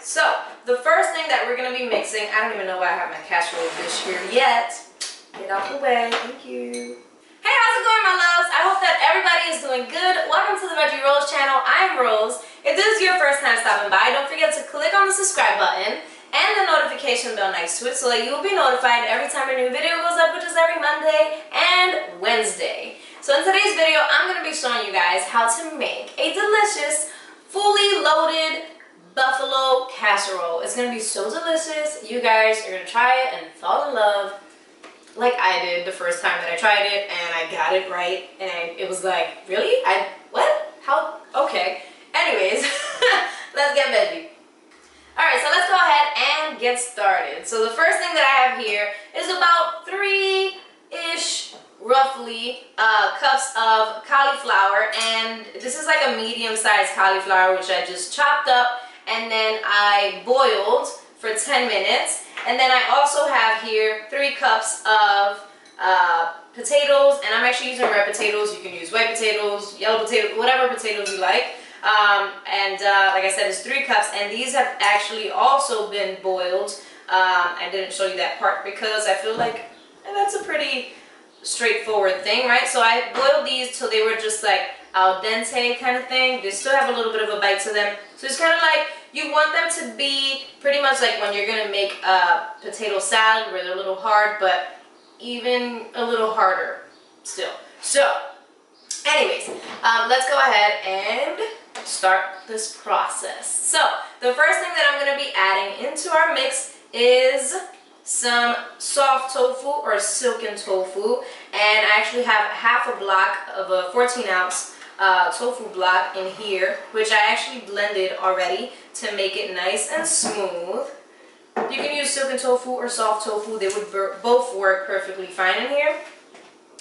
Alright, so the first thing that we're going to be mixing, I don't even know why I have my casserole dish here yet. Get out the way, thank you. Hey, how's it going, my loves? I hope that everybody is doing good. Welcome to the Veggie Rolls channel. I'm Rose. If this is your first time stopping by, don't forget to click on the subscribe button and the notification bell next to it so that you will be notified every time a new video goes up, which is every Monday and Wednesday. So in today's video, I'm going to be showing you guys how to make a delicious, fully loaded buffalo casserole. It's going to be so delicious. You guys are going to try it and fall in love like I did the first time that I tried it, and I got it right, and it was like, really? What? How? Okay. Anyways, let's get veggie. Alright, so let's go ahead and get started. So the first thing that I have here is about 3-ish, roughly, cups of cauliflower, and this is like a medium-sized cauliflower, which I just chopped up, and then I boiled for 10 minutes. And then I also have here 3 cups of potatoes, and I'm actually using red potatoes. You can use white potatoes, yellow potatoes, whatever potatoes you like. Like I said, it's 3 cups, and these have actually also been boiled. I didn't show you that part because I feel like that's a pretty straightforward thing, right? So I boiled these till they were just like al dente kind of thing. They still have a little bit of a bite to them. So it's kind of like you want them to be pretty much like when you're going to make a potato salad, where they're a little hard, but even a little harder still. So anyways, let's go ahead and start this process. So the first thing that I'm going to be adding into our mix is some soft tofu or silken tofu, and I actually have half a block of a 14-ounce tofu block in here, which I actually blended already to make it nice and smooth. You can use silken tofu or soft tofu. They would both work perfectly fine in here.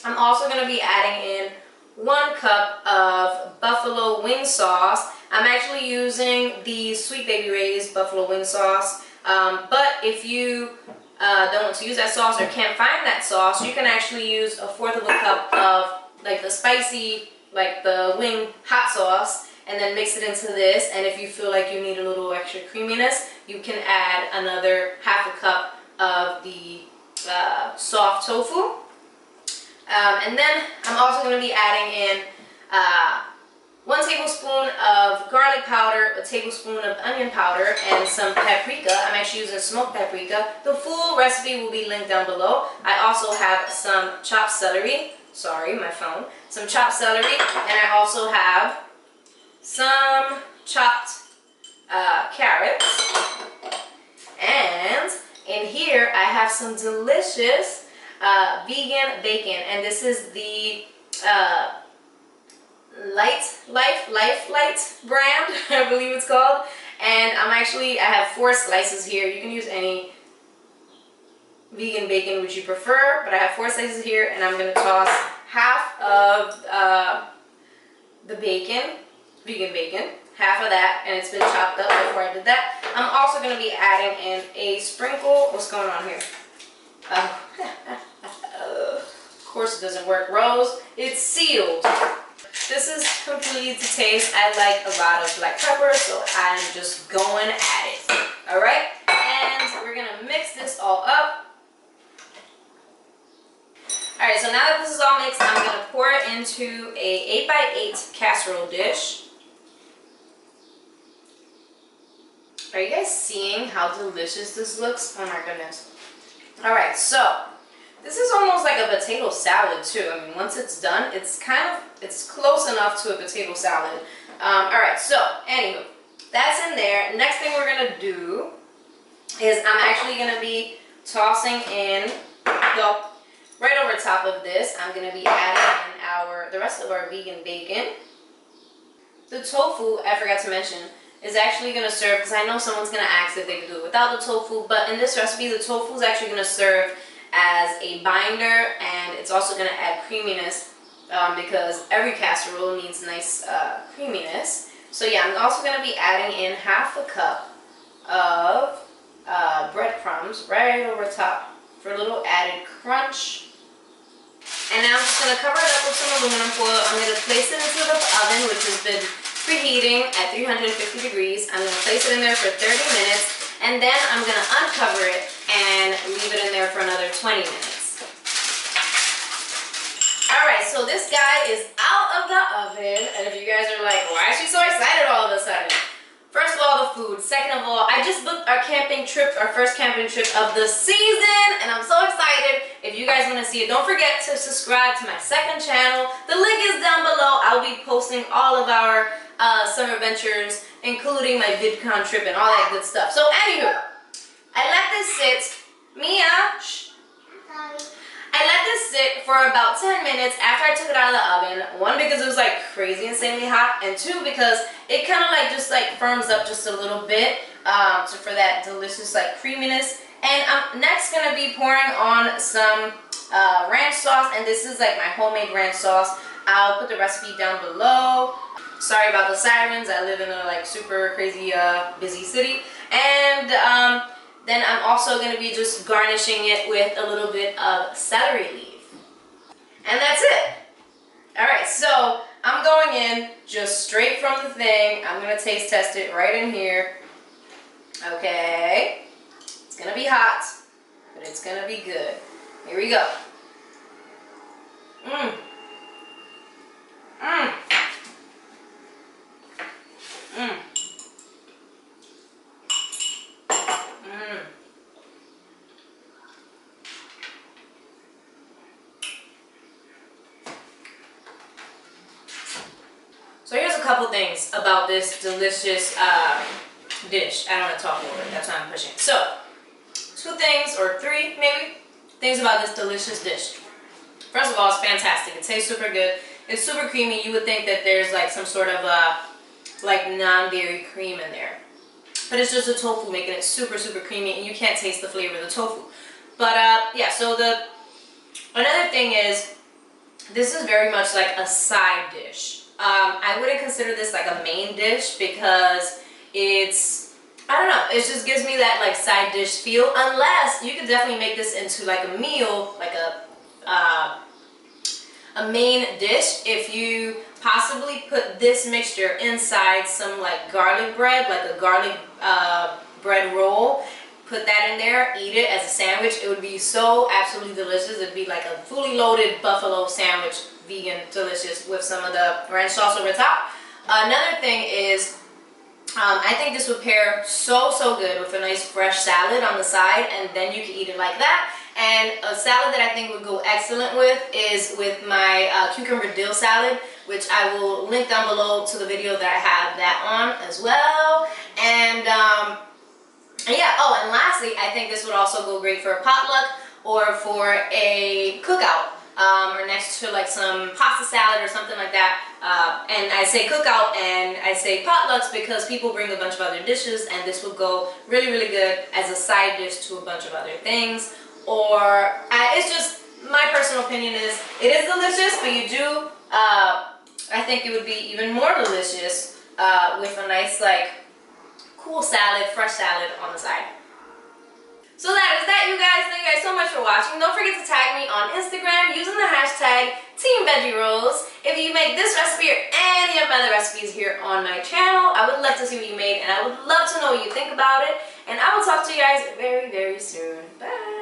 I'm also going to be adding in 1 cup of buffalo wing sauce. I'm actually using the Sweet Baby Ray's buffalo wing sauce, but if you don't want to use that sauce or can't find that sauce, you can actually use 1/4 of a cup of like the spicy, like the wing hot sauce, and then mix it into this. And if you feel like you need a little extra creaminess, you can add another ½ a cup of the soft tofu. And then I'm also going to be adding in 1 tablespoon of garlic powder, 1 tablespoon of onion powder, and some paprika. I'm actually using smoked paprika. The full recipe will be linked down below. I also have some chopped celery. Sorry, my phone. Some chopped celery, and I also have some chopped carrots. And in here I have some delicious vegan bacon, and this is the Light brand, I believe it's called. And I have 4 slices here. You can use any vegan bacon which you prefer, but I have 4 slices here, and I'm going to toss half of the bacon, vegan bacon, half of that, and it's been chopped up before I did that. I'm also going to be adding in a sprinkle. What's going on here? Of course it doesn't work, Rose. It's sealed. This is completely to taste. I like a lot of black pepper, so I'm just going at it. Alright, and we're going to mix this all up. Alright, so now that this is all mixed, I'm going to pour it into a 8x8 casserole dish. Are you guys seeing how delicious this looks? Oh my goodness. Alright, so this is almost like a potato salad too. I mean, once it's done, it's close enough to a potato salad. Alright, so anywho, that's in there. Next thing we're going to do is I'm actually going to be tossing in, right over top of this, I'm going to be adding in the rest of our vegan bacon. The tofu, I forgot to mention, is actually going to serve, because I know someone's going to ask if they can do it without the tofu, but in this recipe, the tofu is actually going to serve as a binder, and it's also going to add creaminess, because every casserole needs nice creaminess. So yeah, I'm also going to be adding in ½ a cup of breadcrumbs right over top for a little added crunch. And now I'm just going to cover it up with some aluminum foil. I'm going to place it into the oven, which has been preheating at 350 degrees. I'm gonna place it in there for 30 minutes, and then I'm gonna uncover it and leave it in there for another 20 minutes. All right, so this guy is out of the oven, and if you guys are like, why is she so excited all of a sudden? First of all, the food. Second of all, I just booked our camping trip, our first camping trip of the season, and I'm so excited. If you guys want to see it, don't forget to subscribe to my second channel. The link is down below. I'll be posting all of our summer ventures, including my VidCon trip and all that good stuff. So anywho, I let this sit. Mia, shh. I let this sit for about 10 minutes after I took it out of the oven. One, because it was like crazy insanely hot, and two, because it kind of like just like firms up just a little bit for that delicious like creaminess. And I'm next gonna be pouring on some ranch sauce, and this is like my homemade ranch sauce. I'll put the recipe down below. Sorry about the sirens. I live in a like super crazy busy city. And then I'm also going to be just garnishing it with a little bit of celery leaf. And that's it. Alright, so I'm going in just straight from the thing. I'm going to taste test it right in here. Okay. It's going to be hot, but it's going to be good. Here we go. Mmm. Mmm. Mmm. So here's a couple things about this delicious dish. I don't want to talk over it, that's why I'm pushing. So, 2 things, or 3 maybe, things about this delicious dish. First of all, it's fantastic. It tastes super good. It's super creamy. You would think that there's like some sort of like non-dairy cream in there. But it's just the tofu making it super, super creamy, and you can't taste the flavor of the tofu. But yeah, so another thing is, this is very much like a side dish. I wouldn't consider this like a main dish because it's, I don't know, it just gives me that like side dish feel, unless you could definitely make this into like a meal, like a main dish, if you possibly put this mixture inside some like garlic bread, like a garlic bread roll. Put that in there, eat it as a sandwich. It would be so absolutely delicious. It'd be like a fully loaded buffalo sandwich, vegan, delicious, with some of the ranch sauce over top. Another thing is, I think this would pair so good with a nice fresh salad on the side, and then you can eat it like that. And a salad that I think would go excellent with is with my cucumber dill salad, which I will link down below to the video that I have that on as well. And yeah, oh, and lastly, I think this would also go great for a potluck or for a cookout, or next to like some pasta salad or something like that. And I say cookout and I say potlucks because people bring a bunch of other dishes, and this would go really good as a side dish to a bunch of other things. Or it's just my personal opinion is it is delicious, but you do I think it would be even more delicious with a nice like cool salad, fresh salad on the side. So that is that, you guys. Thank you guys so much for watching. Don't forget to tag me on Instagram using the hashtag #TeamVeggieRolls. If you make this recipe or any of my other recipes here on my channel, I would love to see what you made, and I would love to know what you think about it. And I will talk to you guys very soon. Bye.